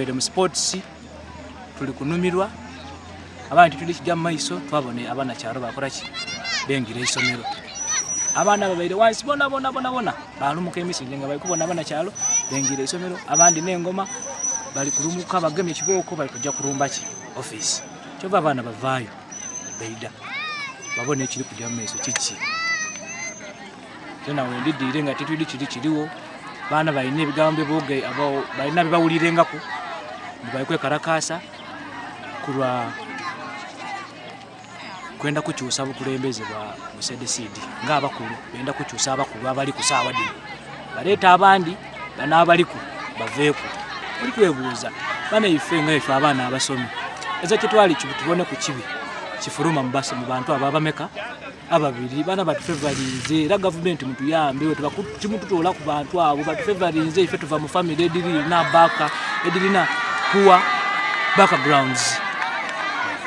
tubeere mu sports tuli kunumirwa abantu tuli kijja mu maiso twabone abanakyalo bakola ki bengira isomero abaana babaire wansi bona balumuka emisinde nga bali kubona abanakyalo bengira isomero abandi n'engoma bali kulumuka bagemye ekibooko bali kujja kulumba ki office kyova abaana bavaayo beida babone ekiri kujja mu maiso kiki tena wendidiire nga tetuli kiriwo baana balina ebigambo booge abo balina bibawulirengako bali kwekarakasa kulwa kwenda kukyusa bukulembeze bwa musedesidi nga abakulu benda kukyusa abakulu abali ku saawa dino baleeta abandi bana abaliku baveeku tuli kwebuuza bana ife nga ife abaana abasomi ezo kitwali kibutubone ku kibi kifuruma mu bantu ababameka ababiri bana batufevalinze era gavumenti mutuyambe we tubakutimututola ku bantu abo batufevalinze ife tuva mu family edirina baka edirina poor backgrounds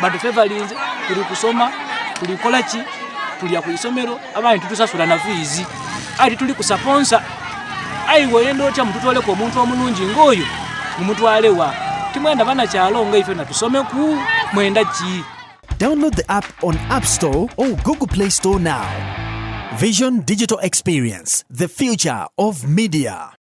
batufevalinze tuli kusoma tuli kola ki tuli ku isomero abandi tutusasula na fees ati tuli kusaponsa aiwe yendo otya mututole ko omuntu omunungi ngoyo mumutwalewa timwenda bana kyalo nga ife natusome ku mwenda ki. Download the app on App Store or Google Play Store now. Vision Digital Experience, the future of media.